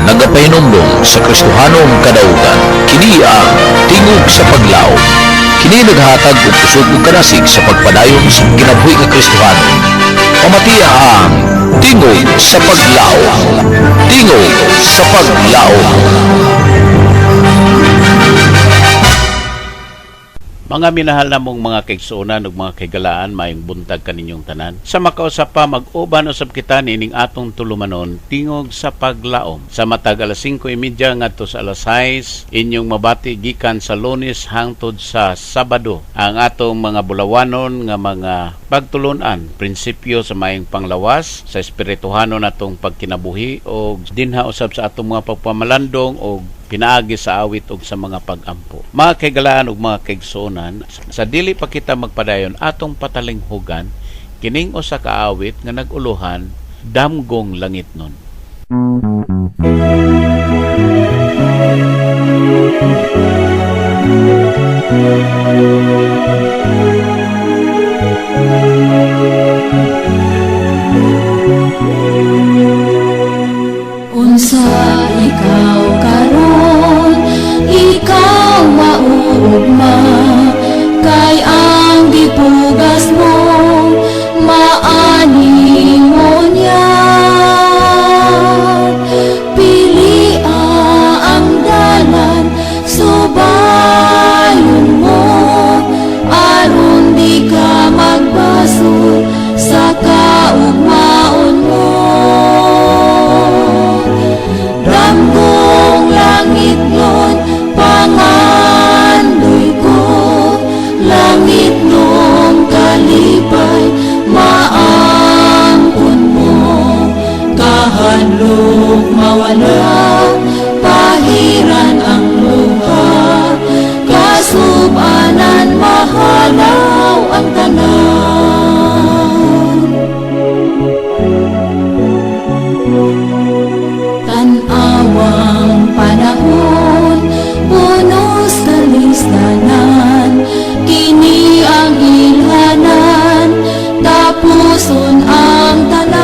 Nagapahinumdum sa Kristohanong kadaugan, kini ang tingog sa paglaom. Kini naghatag og usog ug kanasig sa pagpadayon sa kinabuhi nga Kristohano. Pamatiya ang tingog sa paglaom. Tingog sa paglaom. Mga minahal namong mga kaigsuonan ug mga kaigalaan, maayong buntag kaninyong tanan. Sa makausap pa, mag-uban usab kita nining atong tulumanon, tingog sa paglaom. Sa matag alas 5:30 ngadto sa alas 6, inyong mabati gikan sa Lunes hangtod sa Sabado ang atong mga bulawanon nga mga pagtulunan, prinsipyo sa maayong panglawas, sa espirituhano natong pagkinabuhi o dinha usab sa atong mga pagpamalandong o pinaagi sa awit ug sa mga pag-ampo. Mga kaigalaan ug mga kaigsuonan, sa dili pa kita magpadayon atong patalinghugan kining usa ka awit nga nag-uluhan, Damgong Langitnon. Unsa ikaw karon, ikaw mauugma, kay ang gipugas mo maani mo niya. Pili ang dalan, subayon mo, aron di ka magbasol sa kaugmaon mo. Damgong langit nun, pangandoy ko, langit nung kalipay, maangkon mo, kahadlok mawala, pahiran ang luha, kasubanan mahalaw ang tanan. Tanawang panahon, punos kalistanan, kini ang ilhanan, tapuson ang tanan.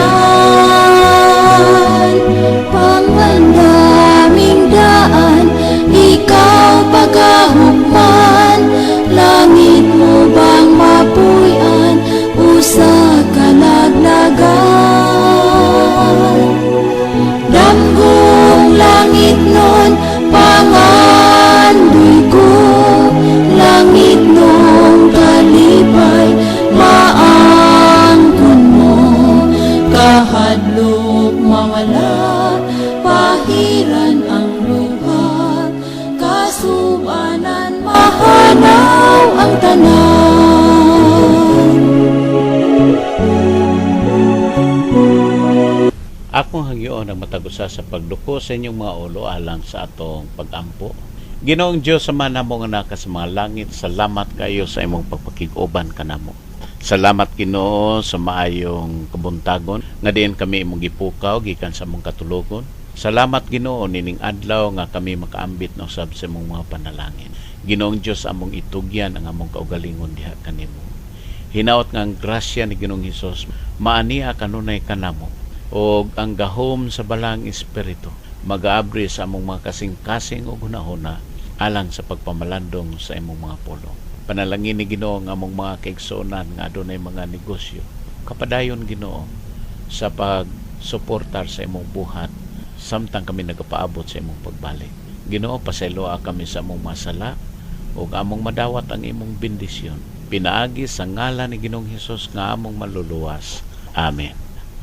Pangandaming daan, ikaw pagahukman, langit mo bang mapuy-an, usa ka laglagan. Damgong langit nun, pangandoy ko, langit nung kalipay, maangkon mo, kahadlok mawala, pahiran ang luha, kasubanan mahanaw ang tanan. Akong hangyoon ang matagusa sa pagduko sa inyong mga ulo alang sa atong pag-ampo. Ginoong Diyos, sama namo nga naka sa mga langit, salamat kayo sa imong pagpakig-uban kanamo. Salamat Ginoo sa maayong kabuntagon nga diin kami imong gipukaw gikan sa imong katulogon. Salamat Ginoo nining adlaw nga kami makaambit na usab sa imong mga panalangin. Ginoong Diyos, among itugyan ang among kaugalingon diha kanimo. Hinaot nga ang grasya ni Ginoong Hesus maania kanunay kanamo, o ang gahom sa balang espiritu mag-aabri sa among mga kasing-kasing o hunahuna alang sa pagpamalandong sa imong mga pulong. Panalangin ni Ginoo ang among mga kaigsuonan nga adunay mga negosyo, kapadayon Ginoo sa pagsuportar sa imong buhat samtang kami nagapaabot sa imong pagbalik. Ginoo, pasayloa kami sa among masala ug among madawat ang imong bendisyon. Pinaagi sa ngalan ni Ginoong Hesus nga among maluluwas. Amen.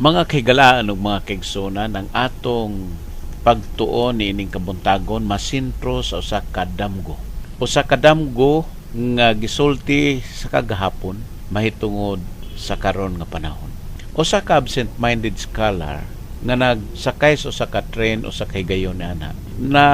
Mga kaigalaan ug mga kaigsuonan, ang atong pagtuon ni ining kabuntagon masintro sa usa ka damgo. Usa ka damgo nga gisulti sa kagahapon mahitungod sa karon nga panahon. Usa ka absent-minded scholar nga nagsakay sa usa ka tren o sa higayon ni ana na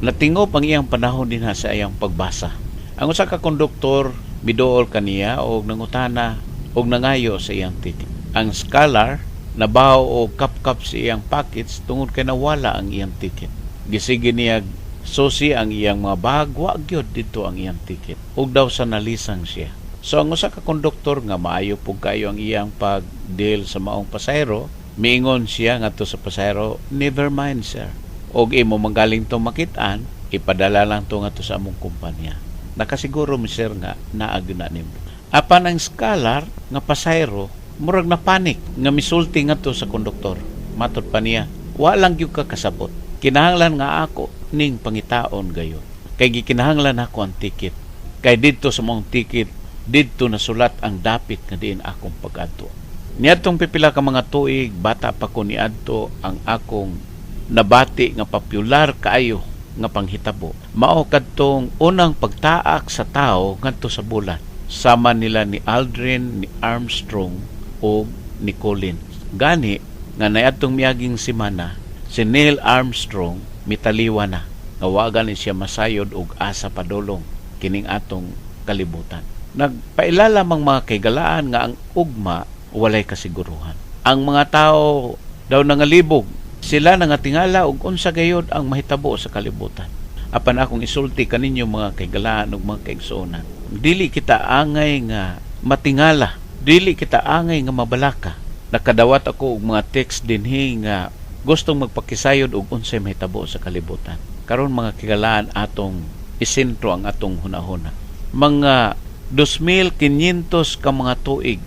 natingop ang iyang panahon dinha sa iyang pagbasa. Ang usa ka konduktor biduol kaniya og nangutana og nangayo sa iyang titik. Ang scholar nabaw o kap-kap sa iyang packets tungod kay nawala ang iyang ticket. Gisige niya susi ang iyang mga bag, wa gyud dito ang iyang ticket. Ug daw sa nalisang siya. So ang usa ka konduktor nga maayo pug kayo ang iyang pag-deal sa maong pasahero, Miingon siya ngadto sa pasahero, "Never mind, sir. Og imo manggaling to makit-an, ipadala lang to ngadto sa among kumpanya." Nakasiguro mi sir nga naag na nimo. Apan ang scholar nga pasahero murag na panik nga misulti ngadto sa konduktor. Matod pa niya, "Wa lang gyud ka kasabot. Kinahanglan nga ako ning pangitaon gayon. Kay gikinahanglan ako ang ticket. Kay didto sa mong ticket, didto nasulat ang dapit nga diin akong pag-adto." Niadtong pipila ka mga tuig, bata pa ko niadto ang akong nabati nga popular kaayo nga panghitabo. Mao kadtong unang pagtaak sa tao ngadto sa bulan. Sama nila ni Aldrin, ni Armstrong o ni Collins. Gani nga niadtong miaging semana, si Neil Armstrong mitaliwa na. Ngawagan ni siya masayod og asa padulong kining atong kalibutan. Nagpailala mang mga kaygalaan nga ang ugma walay kasiguruhan. Ang mga tao daw nangalibog, sila nangatingala og unsa gayud ang mahitabo sa kalibutan. Apan akong isulti kaninyo mga kaygalaan ug mga kaigsuonan. Dili kita angay nga matingala, dili kita angay nga mabalaka. Nakadawat ako og mga text dinhi nga gustong magpakisayod og unsay mahitabo sa kalibutan. Karon mga kaygalaan atong isentro ang atong hunahuna. Mga 2,500 ka mga tuig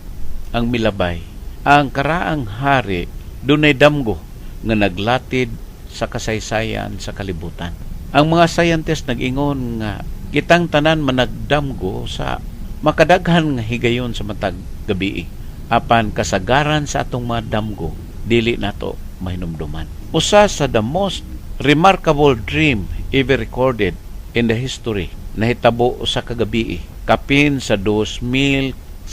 ang milabay. Ang karaang hari dunay damgo nga naglatid sa kasaysayan sa kalibutan. Ang mga scientist nag-ingon nga kitang tanan managdamgo sa makadaghan nga higayon sa matag gabi. Apan kasagaran sa atong mga damgo dili nato mahinumduman. Usa sa the most remarkable dream ever recorded in the history nahitabo usa ka gabi kapin sa 2,600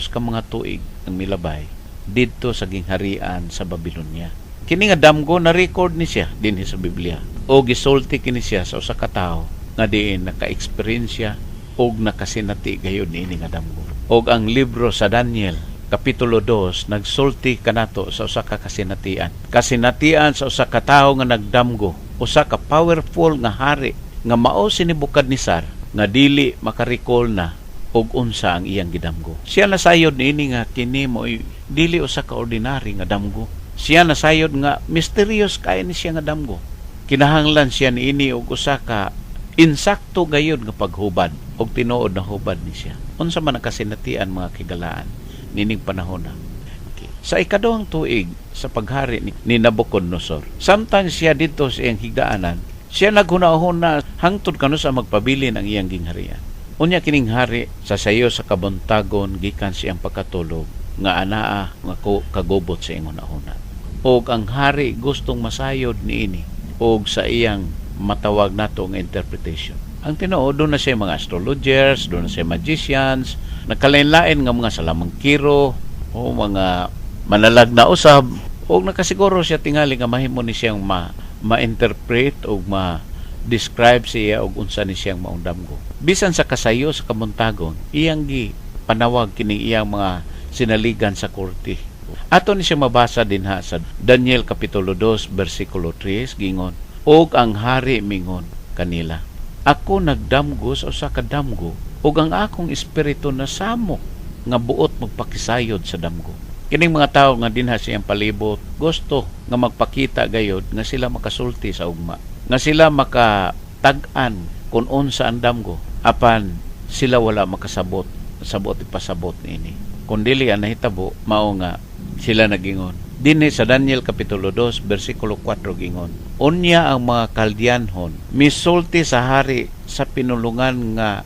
ka mga tuig ang milabay didto sa gingharian sa Babylonia. Kini nga damgo na record ni siya dinhi sa Biblia o gisulti kini siya sa usa ka tawo nga diin naka-eksperyensya og nakasinati gayud niini nga damgo. Og ang libro sa Daniel kapitulo 2 nagsulti kanato sa usa ka kasinatian sa usa ka tawo nga nagdamgo, usa ka powerful nga hari nga mao si Nebukadnesar nga dili makarecall na og unsa ang iyang gidamgo. Siya nasayod niini nga kini mo dili usa ka ordinary nga damgo. Siya nasayod nga mysterious kay ni siya nga damgo. Kinahanglan siya niini og usa ka insakto gayud nga paghubad og tinuod na hubad ni siya. Unsa man ang kasinatian mga kigalaan nining panahon na. Okay. Sa ikaduhang tuig sa paghari ni Nabucodonosor, samtang siya dito sa iyang higdaanan, siya naghunahuna hangtod kano sa magpabilin ang iyang gingharian. Unya kining hari sa sayo sa kabuntagon gikan siyang pagkatulog nga anaa nga kagubot sa iyang hunahuna. Og ang hari gustong masayod niini og sa iyang matawag nato nga interpretation. Ang tinuod doon na siya mga astrologers, doon na siya magicians, nakalain-lain nga mga salamangkiro o mga manalag na usab o nakasiguro siya tingali nga mahimo ni siyang ma-interpret o ma-describe siya og unsa ni siyang maundamgo. Bisan sa kasayo sa kamuntagon, iyang gi panawag kining iyang mga sinaligan sa korte. Ato ni siya mabasa din ha sa Daniel kapitulo 2 versikulo 3 gingon, og ang hari mingon kanila, ako nagdamgo sa usa ka damgo ug ang akong espiritu nasamo nga buot magpakisayod sa damgo. Kining mga tawo nga dinha siyang palibot gusto nga magpakita gayod nga sila makasulti sa ugma, nga sila makatag-an kung unsa ang damgo, apan sila wala makasabot ipasabot niini. Kung dili ang nahitabo mao nga sila nagingon. Dinhi sa Daniel kapitulo 2 versikulo 4 gingon, unya ang mga Kaldianhon misulti sa hari sa pinulungan nga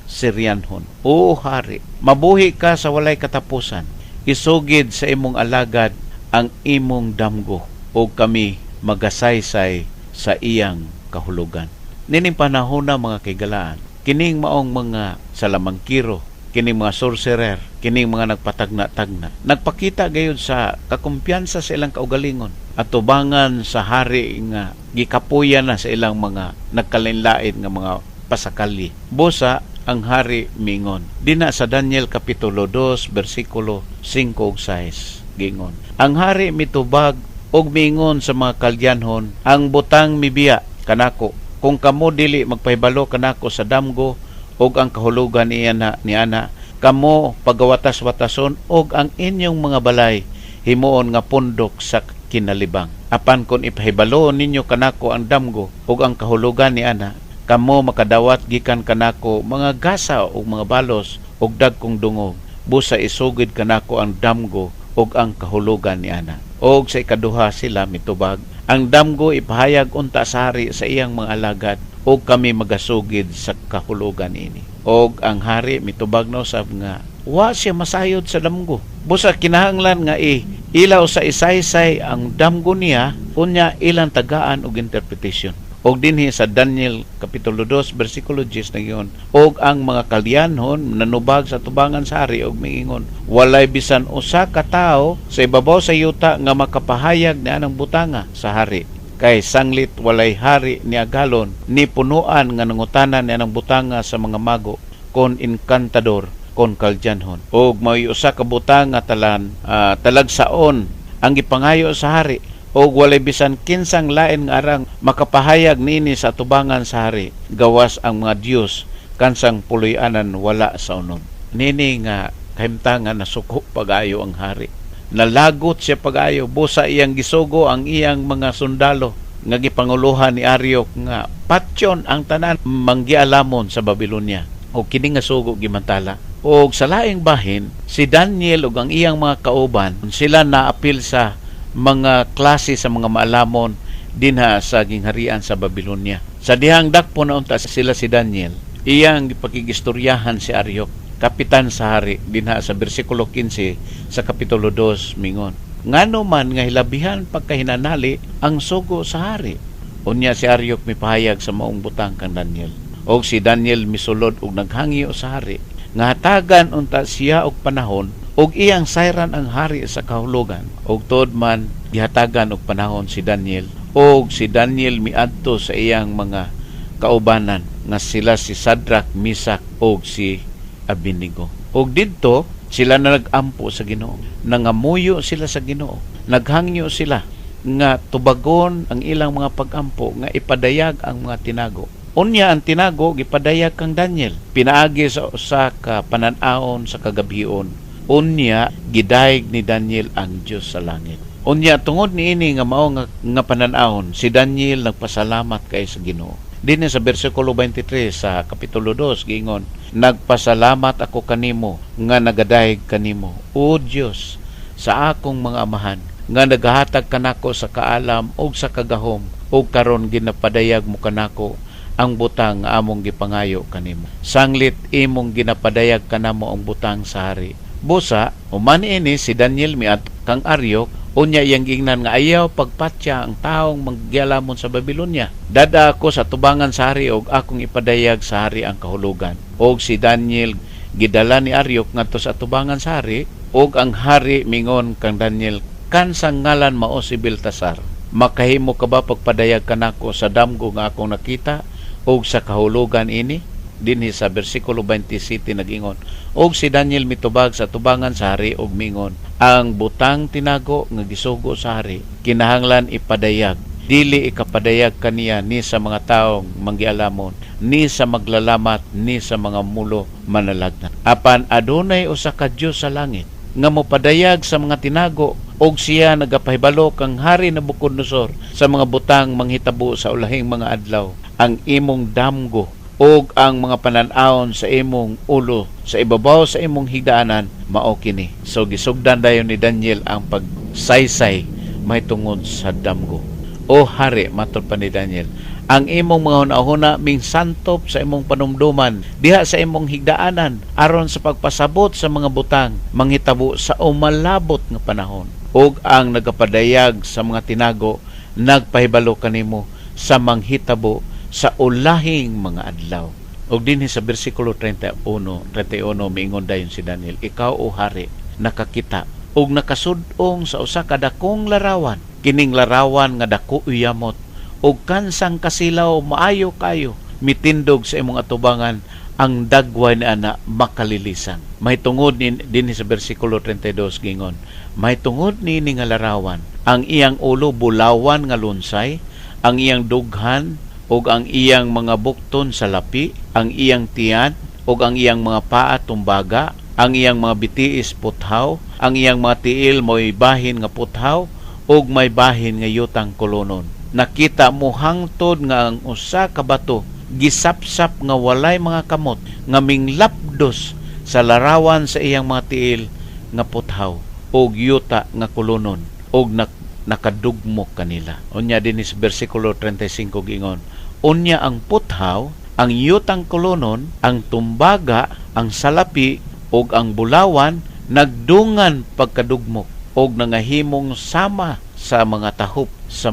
Siryanhon. O hari, mabuhi ka sa walay katapusan. Isugid sa imong alagad ang imong damgo o kami magasaysay sa iyang kahulugan. Nining panahon na mga kaigalaan, kining maong mga salamangkiro, kining mga sorcerer, kining mga nagpatagna-tagna, nagpakita gayud sa kakumpiyansa sa ilang kaugalingon at tubangan sa hari nga gikapuyan na sa ilang mga nagkalain-lain nga mga pasakali. Busa ang hari mingon. Dina sa Daniel kapitulo 2 versikulo 5 ug 6 gingon, ang hari mitubag og mingon sa mga Kaldianhon, ang butang mibiya kanako kung kamo dili magpahibalo kanako sa damgo og ang kahulugan niana kamo pagawatas-watason og ang inyong mga balay himuon nga pundok sa kinalibang. Apan kung ipahibalo ninyo kanako ang damgo ug ang kahulugan ni ana, kamo makadawat gikan kanako mga gasa ug mga balos ug dagkong dungog. Busa isugid kanako ang damgo ug ang kahulugan ni ana. Og sa ikaduha sila mitubag, ang damgo ipahayag unta sa hari sa iyang mga alagad ug kami magasugid sa kahulugan ini. Og ang hari mitubag no sab nga wa siya masayod sa damgo. Busa kinahanglan nga ilaw sa isaysay ang damgo niya, unya ilang tagaan og interpretation. Og dinhi sa Daniel Kapitulo 2 versikulo 10 na giyon, og ang mga kalyanhon nanubag sa tubangan sa hari og miingon, walay bisan usa ka tawo sa ibabaw sa yuta nga makapahayag ni anang butanga sa hari. Kay sanglit walay hari ni agalon ni punuan nga nangutanan ni anang butanga sa mga mago kon inkantador kon kalyanhon. Og may usa ka butang nga talagsaon ang gipangayo sa hari, og walay bisan kinsang lain nga arang makapahayag niini sa tubangan sa hari, gawas ang mga Dios kansang puloy-anan wala sa unod. Nini nga kahimtangan nasuko pag-ayo ang hari. Nalagot siya pag-ayo, busa iyang gisugo ang iyang mga sundalo nga gipanguluhan ni Aryok nga patyon ang tanan manggialamon sa Babylonia. O kini nga sugo gimantala. O sa laing bahin, si Daniel ug ang iyang mga kauban, sila naapil sa mga klase sa mga maalamon dinha sa gingharian sa Babylonia. Sa dihang dakpo na unta sila si Daniel, iyang gipakigistoryahan si Aryok, kapitan sa hari, dinha sa bersikulo 15 sa Kapitulo 2 mingon. Ngano man nga hilabihan pagkahinanali ang sugo sa hari. Unya si Aryok mipahayag sa maong butang kang Daniel. Og si Daniel misulod og naghangyo sa hari, nga hatagan unta siya og panahon og iyang sayran ang hari sa kahulugan. Og tod man gihatagan og panahon si Daniel, og si Daniel miadto sa iyang mga kaubanan nga sila si Sadrak, Misak og si Abednego. Og didto sila na nag-ampo sa Ginoo, nangamuyo sila sa Ginoo, naghangyo sila nga tubagon ang ilang mga pag-ampo nga ipadayag ang mga tinago. Unya ang tinago gipadayag kang Daniel, pinaagi sa usa ka panan-aon sa kagabion. Unya gidayeg ni Daniel ang Dios sa langit. Unya tungod niini nga mao nga panan-aon, si Daniel nagpasalamat kay sa Ginoo. Dinhi sa bersikulo 23 sa Kapitulo 2 giingon, nagpasalamat ako kanimo nga nagadayeg kanimo, O Dios, sa akong mga amahan, nga nagahatag kanako sa kaalam ug sa kagahom, ug karon ginapadayag mo kanako ang butang nga among gipangayo kanimo. Sanglit imong ginapadayag kanamo ang butang sa hari. Busa, human ini si Daniel miat kang Aryok, unya iyang giingnan nga ayaw pagpatya ang taong maggialamon sa Babylonia. Dada ako sa tubangan sa hari og akong ipadayag sa hari ang kahulugan. Og si Daniel gidala ni Aryok ngadto sa tubangan sa hari, og ang hari mingon kang Daniel, kansang ngalan mao si Beltasar, makahimo ka ba pagpadayag kanako sa damgo nga akong nakita og sa kahulugan ini? Dinhi sa bersikulo 27 nagingon, og si Daniel mitubag sa tubangan sa hari og mingon, ang butang tinago nga gisugo sa hari kinahanglan ipadayag, dili ikapadayag kaniya ni sa mga taong manggialamon, ni sa maglalamat, ni sa mga mulo manalagnan. Apan adunay usa ka Dios sa langit nga mopadayag sa mga tinago, og siya nagapahibalo kang hari Nabucodonosor sa mga butang manghitabo sa ulahing mga adlaw. Ang imong damgo og ang mga panan-aon sa imong ulo sa ibabaw sa imong higdaanan mao kini. So gisugdan dayon ni Daniel ang pagsaysay mahitungod sa damgo. O hari, matud pa ni Daniel, ang imong mga hunahuna ming santop sa imong panumduman diha sa imong higdaanan aron sa pagpasabot sa mga butang manghitabo sa umalabot nga panahon. Og ang nagapadayag sa mga tinago nagpahibalo kanimo sa manghitabo sa ulahing mga adlaw. Og dinhi sa bersikulo 31 miingon dayon si Daniel, ikaw o hari nakakita og nakasud-ong sa usa ka dakong larawan, kining larawan nga dako uyamot og kansang kasilaw maayo kayo, mitindog sa imong atubangan ang dagway ni ana makalilisan. Mahitungod dinhi sa bersikulo 32 gingon, mahitungod niini nga larawan, ang iyang ulo bulawan nga lunsay, ang iyang dughan og ang iyang mga bukton sa lapi, ang iyang tiyan og ang iyang mga paa tumbaga, ang iyang mga bitiis puthaw, ang iyang mga tiil mo'y bahin nga puthaw ug may bahin nga yutang kolonon. Nakita mo hangtod nga ang usa ka bato gisapsap nga walay mga kamot nga minglapdos sa larawan sa iyang mga tiil nga puthaw ug yuta nga kolonon ug nakadugmok kanila. Unya din sa bersikulo 35 gingon, unya ang puthaw, ang yutang kolonon, ang tumbaga, ang salapi ug ang bulawan nagdungan pagkadugmok ug nangahimong sama sa mga tahop sa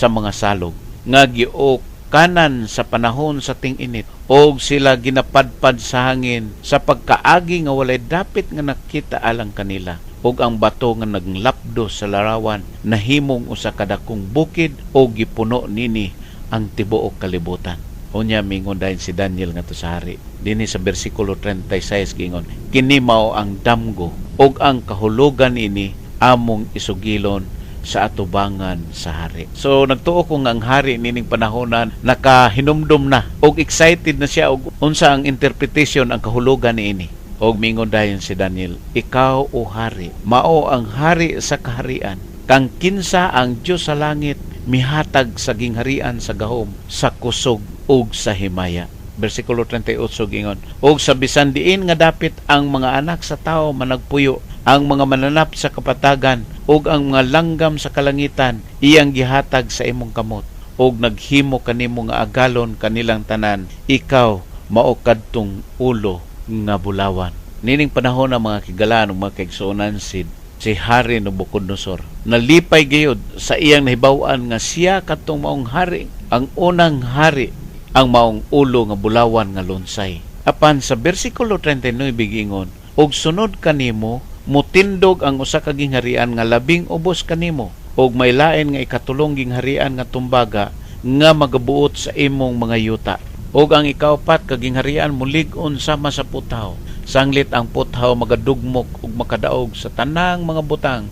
mga salog nga giok kanan sa panahon sa ting-init og sila ginapadpad sa hangin sa pagkaagi nga walay dapit nga nakita alang kanila og ang bato nga naglapdo sa larawan nahimong usa ka dakong bukid og gipuno nini ang tibuok kalibutan. Unya mingon dayon si Daniel nga to sa hari dinhi sa bersikulo 36 gingon, kini mao ang damgo og ang kahulugan ini among isugilon sa atubangan sa hari. So nagtuo ko nga ang hari nining panahonan nakahinumdum na og excited na siya og unsa ang interpretation ang kahulugan niini. Og mingon dayon si Daniel, ikaw o hari, mao ang hari sa kaharian, kang kinsa ang Dios sa langit mihatag sa gingharian sa gahom, sa kusog ug sa himaya. Bersikulo 38 gingon, og sa bisan diin nga dapit ang mga anak sa tao managpuyo, ang mga mananap sa kapatagan ug ang mga langgam sa kalangitan iyang gihatag sa imong kamot ug naghimo kanimo nga agalon kanilang tanan, ikaw mao kadtong ulo nga bulawan. Nining panahon ang mga kigalaan ug mga kaigsuonan si Hari Nabucodonosor nalipay gayud sa iyang nahibaw-an nga siya kadtong maong hari, ang unang hari, ang maong ulo nga bulawan nga lunsay. Apan sa bersikulo 39 gingon, og sunod kanimo mutindog ang usa ka gingharian nga labing ubos kanimo og may lain nga ikatulong gingharian nga tumbaga nga magabuot sa imong mga yuta. Og ang ikaapat ka gingharian mulig-on sama sa puthaw. Sanglit ang puthaw magadugmok ug makadaog sa tanang mga butang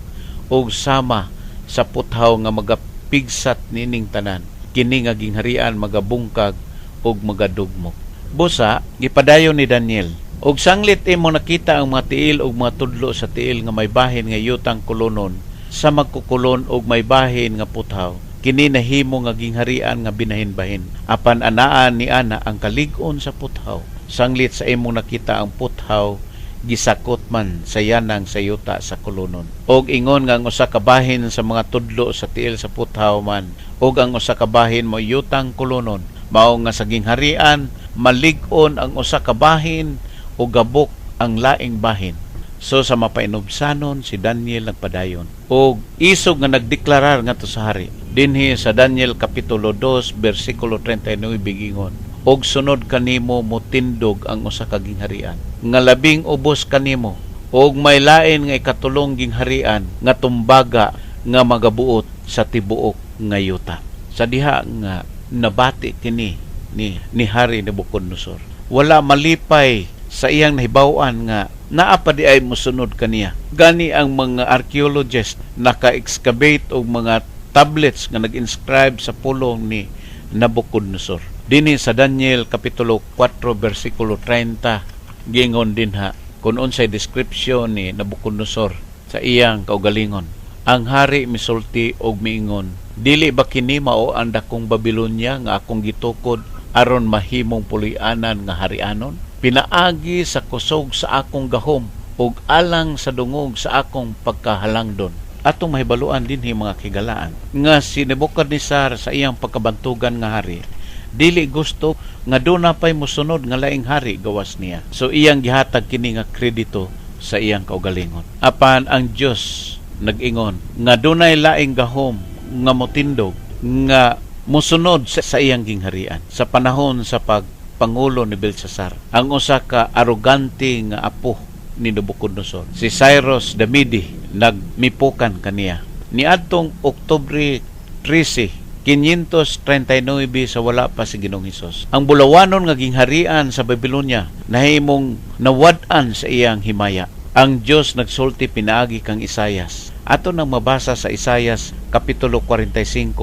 og sama sa puthaw nga magapigsat nining tanan. Kini nga gingharian magabungkag ug magadugmok. Busa gipadayon ni Daniel, og sanglit imo nakita ang mga tiil ug mga tudlo sa tiil nga may bahin nga yutang kolonon sa magkukulon og may bahin nga puthaw. Kini nahimo nga gingharian nga binahin-bahin. Apan anaan ni ana ang kalig-on sa puthaw. Sanglit sa imong nakita ang puthaw gisakot man sa yanang sa yuta sa kolonon. Og ingon nga ang usa ka bahin sa mga tudlo sa tiil sa puthaw man og ang usa ka bahin mo yutang kolonon. Mao nga sa gingharian malig-on ang usa ka bahin o gabok ang laing bahin. So sa mapainubsanon si Daniel nagpadayon og isog nga nagdeklarar nga to sa hari dinhi sa Daniel kapitulo 2 bersikulo 39 gingon, og sunod kanimo mutindog ang usa ka gingharian nga labing ubos kanimo og may lain nga ikatulong gingharian nga tumbaga nga magabuot sa tibuok nga yuta. Sa diha nga nabati kini ni Hari Nabucodonosor, wala malipay sa iyang nahibaw-an nga naa pa di ay mosunod kaniya. Gani ang mga archaeologist naka-excavate og mga tablets nga nag-inscribe sa pulong ni Nabucodonosor. Dinhi sa Daniel kapitulo 4 bersikulo 30 gingon dinha kun unsay description ni Nabucodonosor sa iyang kaugalingon. Ang hari misulti og miingon, dili ba kini mao ang dakong Babilonia nga akong gitukod aron mahimong puloy-anan nga harianon? Pinaagi sa kusog sa akong gahom ug alang sa dungog sa akong pagkahalangdon. Atong mahibaluan dinhi mga kigalaan nga si Nebuchadnezzar sa iyang pagkabantugan nga hari dili gusto nga doon na pa'y musunod nga laing hari gawas niya. So iyang gihatag kini nga kredito sa iyang kaugalingon. Apan ang Dios nag-ingon nga dunay laing gahom nga motindog nga musunod sa iyang gingharian sa panahon sa pagpangulo ni Belshazzar, ang usa ka arogante nga apo ni Nabucodonosor, si Cyrus the Mede, nagmipukan kaniya. Niadtong Oktubre 13, 539 sa wala pa si Ginoong Hesus, ang bulawanon nga gingharian sa Babylonia nahimong nawad-an sa iyang himaya. Ang Dios nagsulti pinaagi kang Isayas. Ato nang mabasa sa Isayas kapitulo 45:1.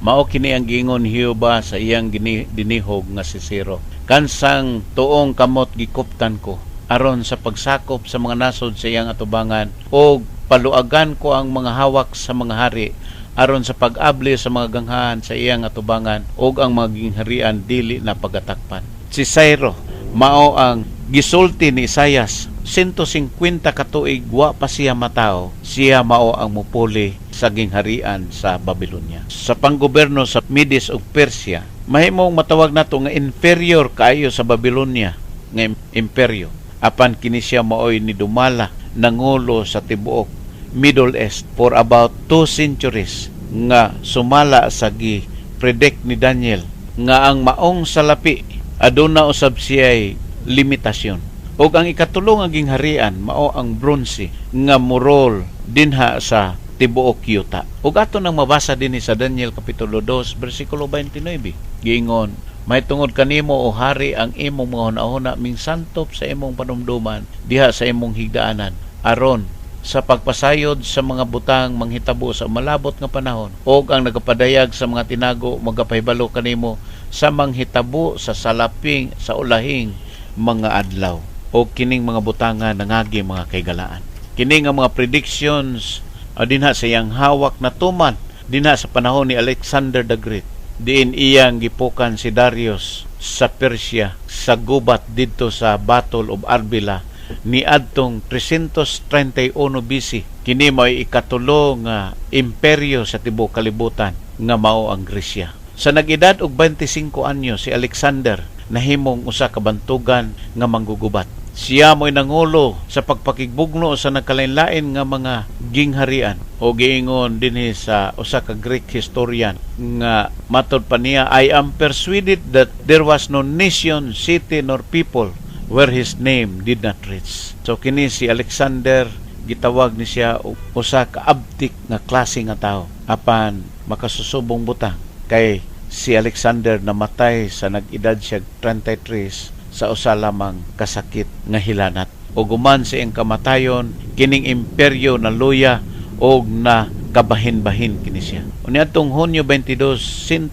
Mao kini ang giingon ni Jehova sa iyang dinihog nga si Siro. Kansang tuong kamot gikuptan ko, aron sa pagsakop sa mga nasod sa iyang atubangan, o paluagan ko ang mga hawak sa mga hari aron sa pag-abli sa mga ganghan sa iyang atubangan, o ang mga gingharian dili na pagatakpan. Si Cyrus mao ang gisulti ni Isaias 150 katuig wa pa siya matao, siya mao ang mupuli sa gingharian sa Babylonia. Sa panggoberno sa Medes ug Persia, mahimong matawag nato nga inferior kaayo sa Babylonia nga imperyo. Apan kini siya maoy ni dumala nangulo sa tibuok Middle East for about 2 centuries, nga sumala sa gi-predict ni Daniel nga ang maong salapi aduna usab siya'y limitasyon. Og ang ikatulo nga gingharian mao ang bronze nga murol dinha sa tibuok yuta. Og ato nang mabasa dinhi sa Daniel kapitulo 2 bersikulo 29. Giingon, may tungod kanimo o hari ang imong mga hunahuna ming santop sa imong panumduman diha sa imong higdaanan, aron sa pagpasayod sa mga butang manghitabo sa malabot nga panahon, og ang nagapadayag sa mga tinago magapahibalo kanimo sa manghitabo sa salaping sa ulahing mga adlaw, o kining mga butanga nangagi mga kaygalaan. Kini nga mga predictions dinha sa iyang hawak na tuman dinha sa panahon ni Alexander the Great, diin iyang gipukan si Darius sa Persia sa gubat didto sa Battle of Arbela ni adtong 331 BC. Kini may ikatulo nga imperyo sa tibuok kalibutan nga mao ang Gresya. Sa nag-edad og 25 anyo si Alexander nahimong usa ka bantugan nga manggugubat. Siya mo'y nangulo sa pagpakigbugno sa nagkalain-lain nga mga gingharian, o giingon dinhi sa usa ka Greek historian nga matod pa niya, I am persuaded that there was no nation, city, nor people where his name did not reach. So kini si Alexander, gitawag ni siya usa ka abtik nga klase nga tao apan makasusubong butang, kay si Alexander namatay sa nag-edad siya 33 sa usa lamang kasakit nga hilanat. O guman sa iyang kamatayon, kining imperyo na luya o na kabahin-bahin kini siya. Uniadtong Hunyo 22,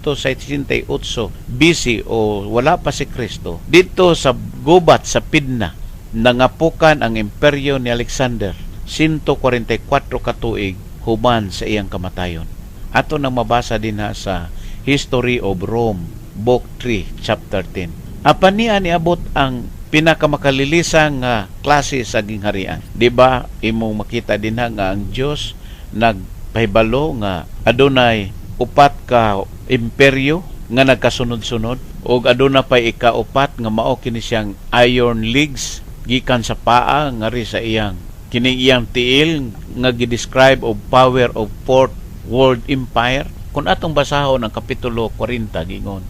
168 BC o wala pa si Kristo, dito sa gubat sa Pidna, nangapukan ang imperyo ni Alexander 144 katuig human sa iyang kamatayon. Ato nang mabasa din sa History of Rome, Book 3, Chapter 10. Apan niya niabot ang pinakamakailisan nga klase sa gingharian. Diba, imong makita din nga ang Diyos nagpahibalo nga adunay upat ka imperyo nga nagkasunod-sunod, o aduna pa ikaupat nga mao kini siyang Iron Leagues gikan sa paa nga ri sa iyang kining iyang tiil nga gidescribe of power of Fourth World Empire. Kung atong basahon ang kapitulo 40 gingon,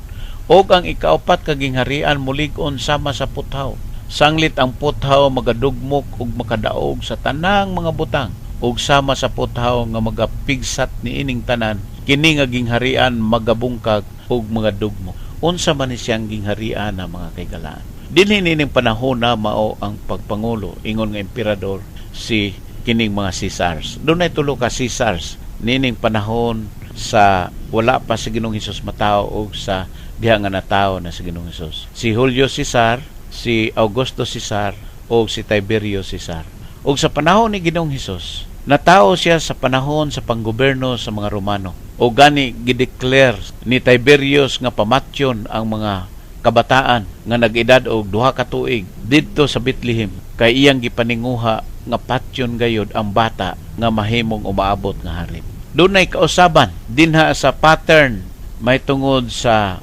og ang ikaupat ka gingharian mulig-on sama sa puthaw. Sanglit ang puthaw magadugmok ug makadaog sa tanang mga butang, ug sama sa puthaw nga magapigsat ni ining tanan, kini nga gingharian magabungkag ug magadugmok. Unsa man ni siyang gingharian na mga kaygalaan. Dinhi nining panahon na mao ang pagpangulo ingon nga emperador si kining mga Caesars. Dunay tulo ka Caesars nining panahon sa wala pa si Ginoong Hesus matao og sa diha nga natao na si Ginoong Hesus. Si Julio Caesar, si Augusto Caesar, o si Tiberio Caesar. Og sa panahon ni Ginoong Hesus, natao siya sa panahon sa panggoberno sa mga Romano. O gani gideclare ni Tiberius nga pamatyon ang mga kabataan nga nag-edad og 2 ka tuig didto sa Bethlehem, kay iyang gipaninguha nga patyon gayod ang bata nga mahimong umaabot nga hari. Dunay kausaban dinha sa pattern may tungod sa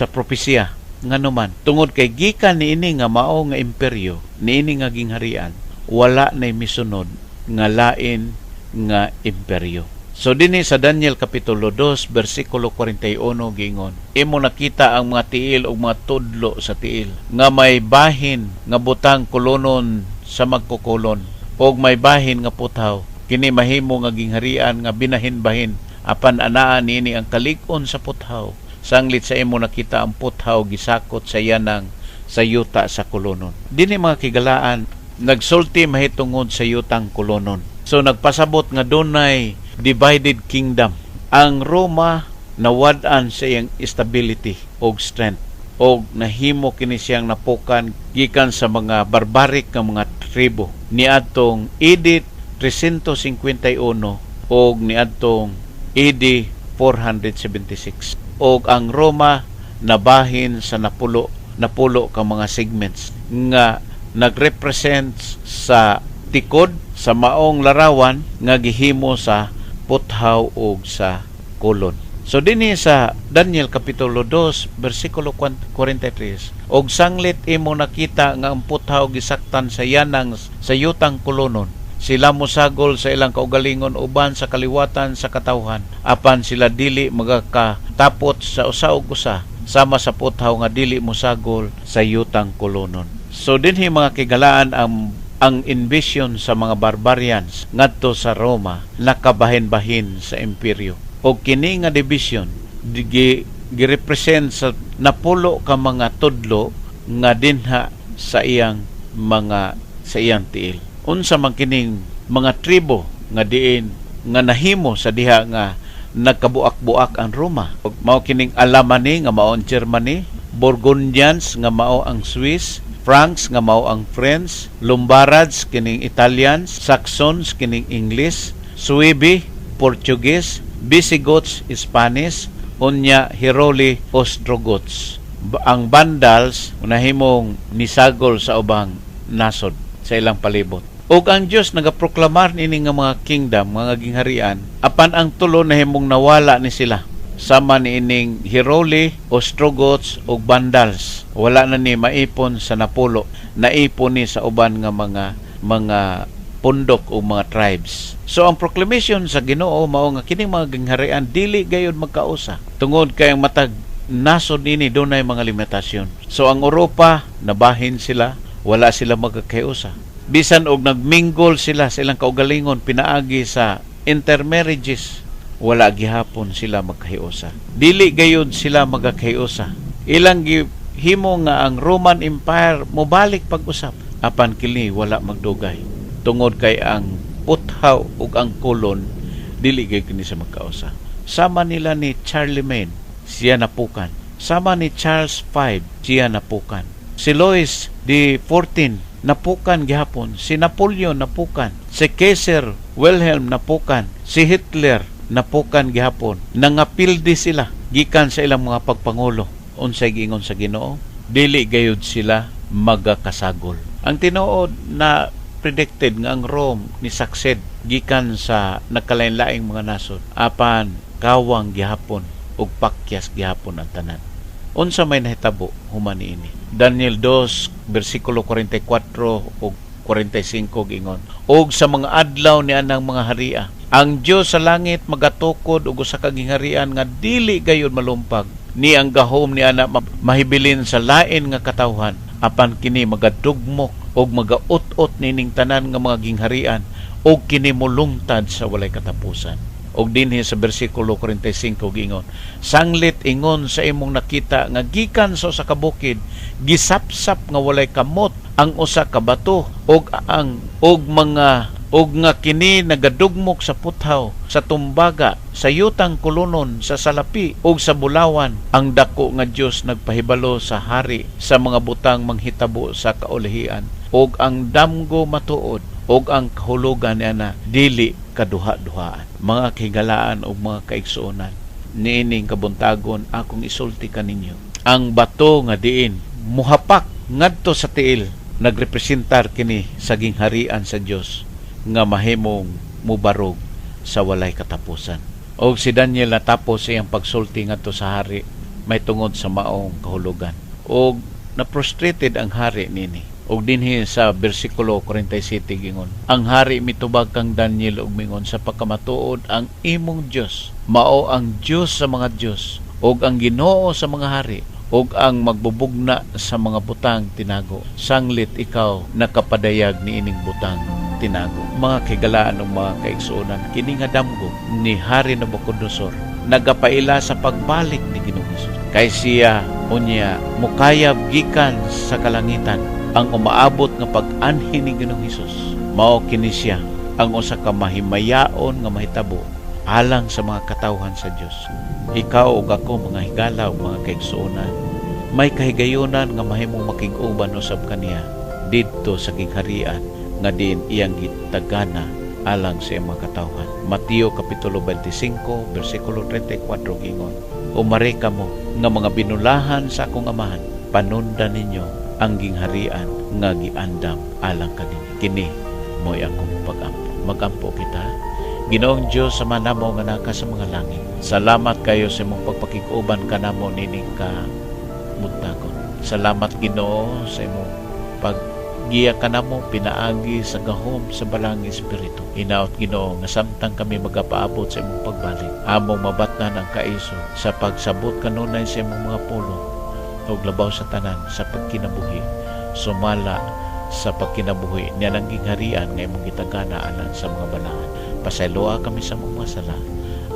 propesya nga naman tungod kay gikan niini nga mao nga imperyo, niini nga gingharian, wala nay misunod nga lain nga imperyo. So dinhi sa Daniel kapitulo 2 bersikulo 41 gingon, imo nakita ang mga tiil ug mga tudlo sa tiil nga may bahin nga butang kolonon sa magkukulon, og may bahin nga puthaw. Kini mahimo nga gingharian nga binahin-bahin, apan anaa niini ang kalig-on sa puthaw. Sanglit sa imo nakita ang puthaw gisakot sa yanang sa yuta sa kolonon. Dinhi mga kigalaan, nagsulti mahitungod sa yutang kolonon. So nagpasabot nga dunay divided kingdom. Ang Roma nawad-an sa iyang stability o strength. o nahimo kini siyang napukan gikan sa mga barbaric nga mga tribo niadtong AD 351 o niadtong AD 476 o ang Roma nabahin sa napulo ka mga segments nga nagrepresent sa tikod sa maong larawan nga gihimo sa puthaw o sa kolon. So dinhi sa Daniel kapitulo 2 bersikulo 43 og sanglit imo nakita nga ang puthaw gisaktan sa yanang sa yutang kolonon. Sila mosagol sa ilang kaugalingon uban sa kaliwatan sa katawhan apan sila dili magakatapot sa usa-ug usa sama sa puthaw nga dili mosagol sa yutang kolonon. So dinhi mga kigalaan ang invasion sa mga barbarians ngadto sa Roma nakabahin-bahin sa imperyo. O kini nga division girepresent sa napulo ka mga tudlo nga dinha sa iyang tiil. Unsa man kining mga tribo nga diin nga nahimo sa diha nga nagkabuak-buak ang Roma. Mao kining Alamani nga mao ang Germany, Burgundians nga mao ang Swiss, Franks nga mao ang French, Lombards kining Italians, Saxons kining English, Suebi Portuguese, Visigoths Spanish, unya Heruli Ostrogoths. Ang Vandals nahimong nisagol sa ubang nasod sa ilang palibot. Ug ang Dios nagaproklamar nini nga mga kingdom, mga gingharian, apan ang tulo nahimong nawala ni sila. Sama ni ining Heruli, Ostrogoths ug Vandals. Wala na ni maipon sa napulo, naipon ni sa uban nga mga pundok o mga tribes. So ang proclamation sa Ginoo mao nga kining mga gingharian dili gayud magkausa. Tungod kay ang matag nasod nini dunay mga limitasyon. So ang Europa nabahin sila, wala sila magkakausa. Bisan og nagmingle sila sa ilang kaugalingon pinaagi sa intermarriages, wala gihapon sila magkahiusa. Dili gayud sila magkahiusa. Ilang himo nga ang Roman Empire mobalik pag-usap apan kini wala magdugay. Tungod kay ang puthaw ug ang kolon dili gay kini sa magkausa. Sama nila ni Charlemagne, siya napukan. Sama ni Charles V, siya napukan. Si Louis XIV napukan gihapon, si Napoleon napukan, si Kaiser Wilhelm napukan, si Hitler napukan gihapon. Nangapildi sila gikan sa ilang mga pagpangulo. Unsay giingon sa Ginoo, dili gayud sila magakasagol. Ang tinuod na predicted nga ang Rome ni succeed gikan sa nagkalain-laing mga nasod apan kawang gihapon ug pakyas gihapon ang tanan. Unsa may nahitabo human niini? Daniel 2 bersikulo 44 ug 45 giingon, og sa mga adlaw ni anang mga haria ang Dios sa langit magatukod og usa ka gingharian nga dili gayud malumpag, ni ang gahom ni ana mahibilin sa lain nga katawhan apan kini magadugmok og magaut-ot nining tanan nga mga gingharian og kini molungtad sa walay katapusan. Og dinhi sa bersikulo 45 giingon, sanglit ingon sa imong nakita nga gikan sa usa ka bukid gisapsap nga walay kamot ang usa ka bato og nga kini nagadugmok sa puthaw, sa tumbaga, sa yutang kolonon, sa salapi ug sa bulawan. Ang dako nga Dios nagpahibalo sa hari sa mga butang manghitabo sa kaulihian og ang damgo matuod og ang kahulugan niana dili kaduha-duhaan. Mga kigalaan o mga kaigsuonan, niining kabuntagon akong isulti kaninyo. Ang bato nga diin muhapak ngadto sa tiil nagrepresentar kini sa gingharian sa Dios nga mahimong mubarog sa walay katapusan. Og si Daniel natapos iyang pagsulti ngadto sa hari may tungod sa maong kahulugan. Og na-frustrated ang hari nini. Og dinhi sa bersikulo 47 gingon, ang hari mitubag kang Daniel og mingon sa pagkamatuod ang imong Dios mao ang Dios sa mga Dios og ang Ginoo sa mga hari og ang magbubugna sa mga butang tinago. Sanglit ikaw nakapadayag ni ining butang tinago. Mga kigalaan ng mga kaigsuonan, kini nga damgo ni Hari Nabucodonosor nagapaila sa pagbalik ni Ginoong Hesus. Kay siya unya mukayab gikan sa kalangitan ang umaabot nga pag-anhi ni Ginoong Hesus. Mao kini siya ang usa ka mahimayaon nga mahitabo alang sa mga katawhan sa Dios. Ikaw ug ako mga higala ug mga kaigsuonan, may kahigayonan nga mahimong makig-uban usab kaniya didto sa gingharian nga diin iyang gitagana alang sa iyang mga katawhan. Mateo kapitulo 25 bersikulo 34 gingon, umare kamo nga mga binulahan sa akong amahan, panundan ninyo ang gingharian nga giandam alang kaninyo. Kini mo'y akong pag-ampo. Mag-ampo kita. Ginoong Diyos sa manamo nga naka sa mga langit. Salamat kayo sa imong pagpakig-uban kanamo nining ka buntagon. Salamat Ginoo sa imong paggiya kanamo pinaagi sa gahom sa balang espiritu. Hinaot Ginoo nga samtang kami magapaabot sa imong pagbalik, among mabatnan ang kaiso sa pagsabot kanunay sa imong mga pulong ug labaw sa tanan sa pagkinabuhi. Sumala sa pagkinabuhi niya lang gingharian nga imong gitagana alang sa mga balahan. Pasayloa kami sa mga sala.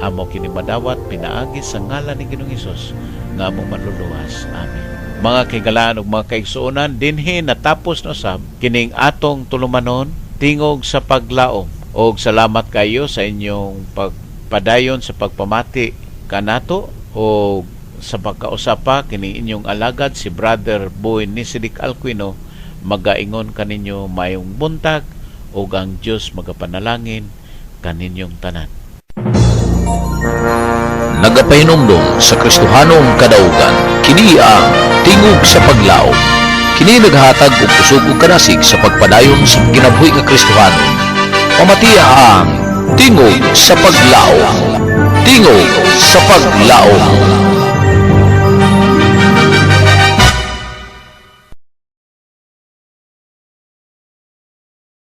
Amo kini madawat pinaagi sa ngalan ni Ginoong Hesus nga among manluluwas. Amen. Mga kaigalaan ug mga kaigsuonan, dinhi natapos na usab kining atong tulumanon tingog sa paglaom. Og salamat kayo sa inyong pagpadayon sa pagpamati kanato o sa pagkausapa kini inyong alagad si Brother Boy Nisidik Alquino. Magaingon kaninyo mayong buntag ug ang Dios magapanalangin kaninyong tanan. Nagapahinumdum sa Kristohanong kadaugan, kini ang tingog sa paglaom. Kini naghatag og kusog ug kanasig sa pagpadayon sa kinabuhi nga Kristohano. Pamatiya ang tingog sa paglaom. Tingog sa paglaom.